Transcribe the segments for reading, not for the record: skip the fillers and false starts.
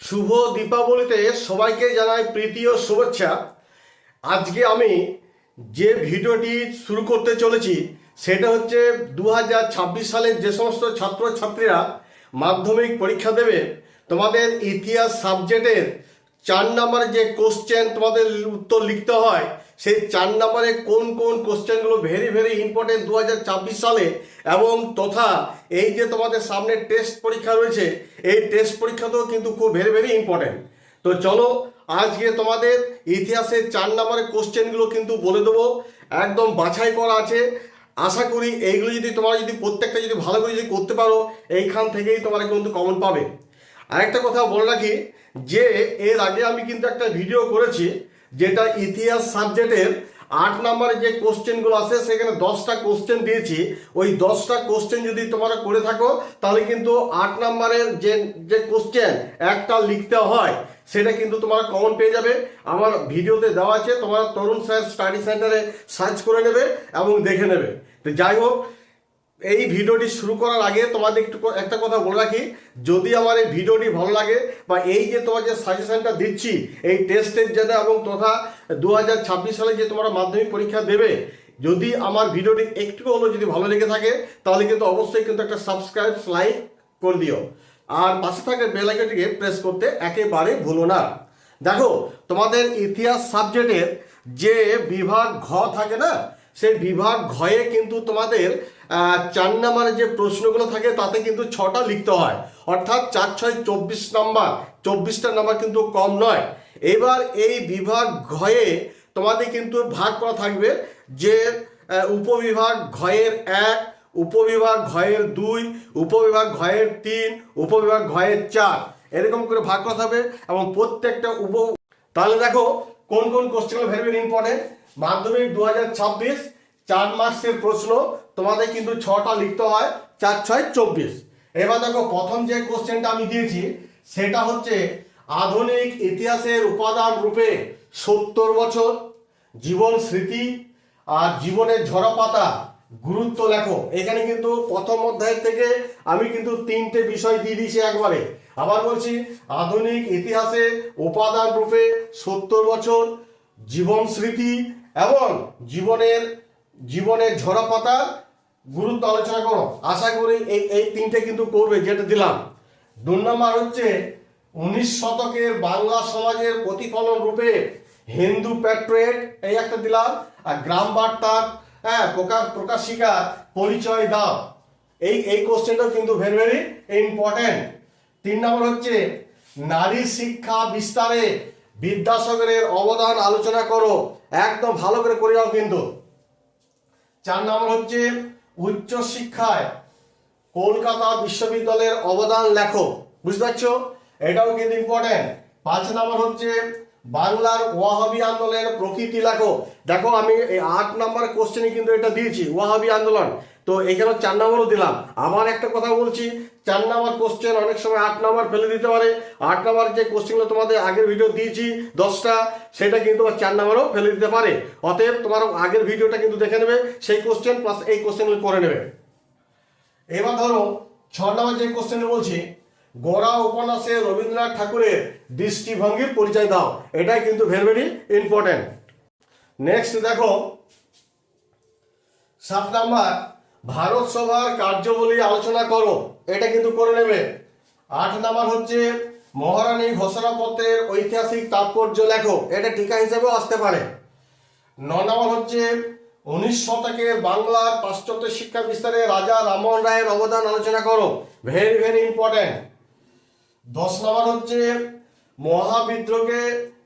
শুভ দীপাবলিতে সবাইকে জানাই প্রীতি ও শুভেচ্ছা। আজকে আমি যে ভিডিওটি শুরু করতে চলেছি সেটা হচ্ছে 2026 সালের যে সমস্ত ছাত্রছাত্রীরা মাধ্যমিক পরীক্ষা দেবে, তোমাদের ইতিহাস সাবজেক্টের 4 নম্বরে যে কোশ্চেন তোমাদের উত্তর লিখতে হয়, সেই 4 নম্বরে কোন কোন কোশ্চেনগুলো ভেরি ভেরি ইম্পর্টেন্ট 2026 সালে, এবং তথা এই যে তোমাদের সামনে টেস্ট পরীক্ষা রয়েছে, এই টেস্ট পরীক্ষাতেও কিন্তু খুব ভেরি ভেরি ইম্পর্টেন্ট। তো চলো আজকে তোমাদের ইতিহাসের 4 নম্বরের কোশ্চেনগুলো কিন্তু বলে দেবো, একদম বাছাই করা আছে। আশা করি এইগুলো যদি তোমরা যদি প্রত্যেকটা যদি ভালো করে যদি করতে পারো, এইখান থেকেই তোমরা কিন্তু কমন পাবে। আরেকটা কথা বলে রাখি যে এর আগে আমি কিন্তু একটা ভিডিও করেছি যেটা ইতিহাস সাবজেক্টের 8 নম্বরে যে কোশ্চেনগুলো আছে, সেখানে 10টা কোশ্চেন দিয়েছি। ওই 10টা কোশ্চেন যদি তোমরা করে থাকো তাহলে কিন্তু 8 নম্বরের যে যে কোশ্চেন একটা লিখতে হয় সেটা কিন্তু তোমরা কমন পেয়ে যাবে। আমার ভিডিওতে দেওয়া আছে, তোমরা তরুণ স্যার স্টাডি সেন্টারে সার্চ করে নেবে এবং দেখে নেবে। তো যাই হোক, এই ভিডিওটি শুরু করার আগে তোমাদের একটু একটা কথা বলে রাখি, যদি আমার এই ভিডিওটি ভালো লাগে বা এই যে তোমার যে সাজেশনটা দিচ্ছি এই টেস্টের জন্য এবং তথা 2026 সালে যে তোমরা মাধ্যমিক পরীক্ষা দেবে, যদি আমার ভিডিওটি একটু হলেও যদি ভালো লেগে থাকে তাহলে কিন্তু অবশ্যই কিন্তু একটা সাবস্ক্রাইব লাইক করে দিও, আর পাশে থাকা বেল আইকনটিকে প্রেস করতে একেবারে ভুলো না। দেখো, তোমাদের ইতিহাস সাবজেক্টের যে বিভাগ ঘ থাকে না, সেই বিভাগ ঘয়ে কিন্তু তোমাদের 4 নম্বরের যে প্রশ্নগুলো থাকে তাতে কিন্তু 6টা লিখতে হয়, অর্থাৎ 4 6 24 নম্বর, 24টা নম্বর কিন্তু কম নয়। এবার এই বিভাগ ঘয়ে তোমাদের কিন্তু ভাগ করা থাকবে যে উপবিভাগ ঘয়ের 1, উপবিভাগ ঘয়ের 2, উপবিভাগ ঘয়ের 3, উপবিভাগ ঘয়ের 4, এরকম করে ভাগ করা থাকবে। এবং প্রত্যেকটা তাহলে দেখো কোন কোন কোশ্চেনগুলো ভেরি ভেরি ইম্পর্টেন্ট। মাধ্যমিক 2026 4 মার্কসের প্রশ্ন, তোমাদের কিন্তু 6টা লিখতে হয়, 4 6 24। এবার দেখো প্রথম যে কোশ্চেনটা আমি দিয়েছি সেটা হচ্ছে আধুনিক ইতিহাসের উপাদান রূপে 70 বছর, জীবন স্মৃতি আর জীবনের ঝরা পাতা গুরুত্ব লেখো। এখানে কিন্তু প্রথম অধ্যায় থেকে আমি কিন্তু 3টে বিষয় দিয়ে দিয়েছি একবারে। আবার বলছি, আধুনিক ইতিহাসে উপাদান রূপে 70 বছর, জীবন স্মৃতি এবং জীবনের ঝরা পাতার গুরুত্ব আলোচনা করো। আশা করি এই 3টে কিন্তু করবে যেটা দিলাম। 2 নম্বর হচ্ছে 19 শতকের বাংলা সমাজের প্রতিফলন রূপে হিন্দু প্যাট্রিয়ট, এই একটা দিলাম। আর গ্রাম বার্তার প্রকাশিকা পরিচয় দাও, এই কোশ্চেনটাও কিন্তু ভেরি ভেরি ইম্পর্টেন্ট। 3 নম্বর হচ্ছে নারী শিক্ষা বিস্তারে বিদ্যাসাগরের অবদান আলোচনা করো, একদম ভালো করে করে যাও কিন্তু। 4 নম্বর হচ্ছে উচ্চ শিক্ষায় কলকাতা বিশ্ববিদ্যালয়ের অবদান লেখো, বুঝতে পারছো, এটাও কিন্তু ইম্পর্টেন্ট। 5 নম্বর হচ্ছে বাংলার ওয়াহাবি আন্দোলনের প্রকৃতি লেখো। দেখো আমি এই 8 নম্বর কোশ্চেনে কিন্তু এটা দিয়েছি ওয়াহাবি আন্দোলন, তো এখানে 4 নম্বরও দিলাম। আবার একটা কথা বলছি, 4 নম্বর কোশ্চেন অনেক সময় 8 নম্বর ফেলে দিতে পারে। 8 নম্বর যে কোশ্চেনগুলো তোমাদের আগের ভিডিও দিয়েছি 10টা, সেটা কিন্তু 4 নম্বরও ফেলে দিতে পারে। অতএব তোমার আগের ভিডিওটা কিন্তু দেখে নেবে, সেই কোশ্চেন প্লাস এই কোশ্চেনগুলো করে নেবে। এবার ধরো 6 নম্বর যে কোশ্চেন বলছি, গোরা উপন্যাসে রবীন্দ্রনাথ ঠাকুরের দৃষ্টিভঙ্গির পরিচয় দাও, এটাই কিন্তু ভেরি ভেরি ইম্পর্টেন্ট। নেক্সট দেখো 7 নাম্বার ভারত সভার কার্যাবলী আলোচনা করো, এটা কিন্তু করে নেবে। 8 নাম্বার হচ্ছে মহারানী ঘোষণাপত্রের ঐতিহাসিক তাৎপর্য লেখো, এটা টিকা হিসেবেও আসতে পারে। 9 নাম্বার হচ্ছে 19 শতকের বাংলার পাশ্চাত্য শিক্ষা বিস্তারে রাজা রামমোহন রায়ের অবদান আলোচনা করো, ভেরি ভেরি ইম্পর্টেন্ট। 10 নম্বর হচ্ছে মহাবিদ্রোহকে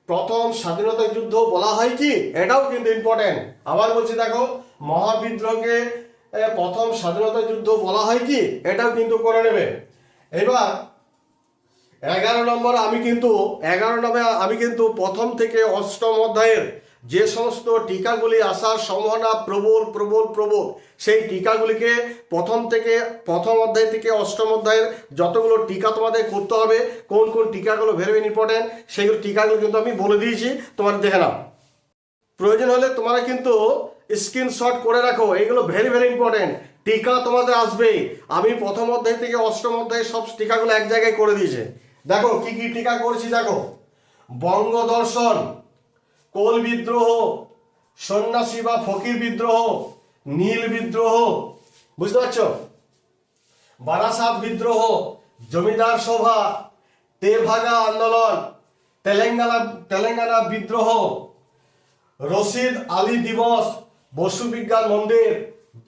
প্রথম স্বাধীনতা যুদ্ধ বলা হয় কি, এটাও কিন্তু ইম্পর্টেন্ট। আবার বলছি দেখো, মহাবিদ্রোহকে প্রথম স্বাধীনতা যুদ্ধ বলা হয় কি, এটাও কিন্তু করে নেবে। এবার 11 নম্বর আমি কিন্তু প্রথম থেকে অষ্টম অধ্যায়ের যে সমস্ত টিকাগুলি আসার সম্ভাবনা প্রবল প্রবল প্রবল, সেই টিকাগুলিকে প্রথম অধ্যায় থেকে অষ্টম অধ্যায়ের যতগুলো টিকা তোমাদের করতে হবে, কোন কোন টিকাগুলো ভেরি ভেরি ইম্পর্টেন্ট, সেইগুলো টিকাগুলো কিন্তু আমি বলে দিয়েছি, তোমার দেখে নাও। প্রয়োজন হলে তোমরা কিন্তু স্ক্রিনশট করে রাখো, এগুলো ভেরি ভেরি ইম্পর্টেন্ট। টিকা তোমাদের আসবেই, আমি প্রথম অধ্যায় থেকে অষ্টম অধ্যায়ের সব টিকাগুলো এক জায়গায় করে দিয়েছি। দেখো কি কি টিকা করেছি, দেখো বঙ্গদর্শন, কোল বিদ্রোহ, সন্ন্যাসী বা ফকির বিদ্রোহ, নীল বিদ্রোহ, বুঝতে পারছো, বারাসাত বিদ্রোহ, জমিদার সভা, তেভাগা আন্দোলন, তেলেঙ্গানা বিদ্রোহ, রশিদ আলী দিবস, বসু বিজ্ঞান মন্দির,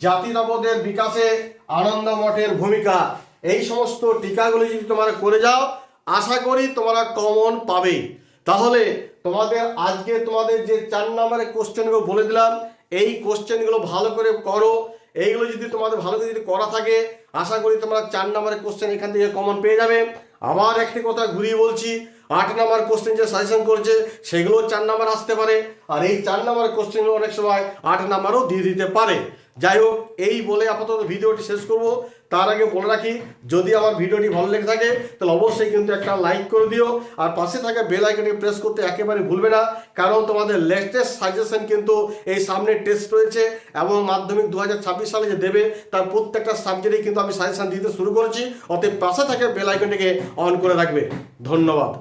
জাতিনবদের বিকাশে আনন্দ মঠের ভূমিকা, এই সমস্ত টিকাগুলি যদি তোমরা করে যাও আশা করি তোমরা কমন পাবে। তাহলে তোমাদের আজকে তোমাদের যে 4 নম্বরের কোশ্চেনগুলো বলে দিলাম, এই কোশ্চেনগুলো ভালো করে করো। এইগুলো যদি তোমাদের ভালো করে যদি করা থাকে আশা করি তোমরা 4 নম্বরের কোশ্চেন এখান থেকে কমন পেয়ে যাবে। আবার একটি কথা ঘুরিয়ে বলছি, 8 নম্বর কোশ্চেন যে সাজেশন করছে সেগুলো 4 নম্বর আসতে পারে, আর এই 4 নম্বর কোশ্চেনগুলো অনেক সময় 8 নম্বরও দিয়ে দিতে পারে। যাই হোক, এই বলে আপাতত ভিডিওটি শেষ করব। তার আগে বলে রাখি, যদি আমার ভিডিওটি ভালো লেগে থাকে তাহলে অবশ্যই কিন্তু একটা লাইক করে দিও, আর পাশে থাকা বেল আইকনটি প্রেস করতে একেবারে ভুলবে না, কারণ তোমাদের লেটেস্ট সাজেশন কিন্তু এই সামনে টেস্ট রয়েছে এবং মাধ্যমিক 2026 সালে যে দেবে তার প্রত্যেকটা সাবজেক্টে কিন্তু আমি সাজেশন দিতে শুরু করেছি। অতএব পাশে থাকা বেল আইকনটিকে অন করে রাখবে। ধন্যবাদ।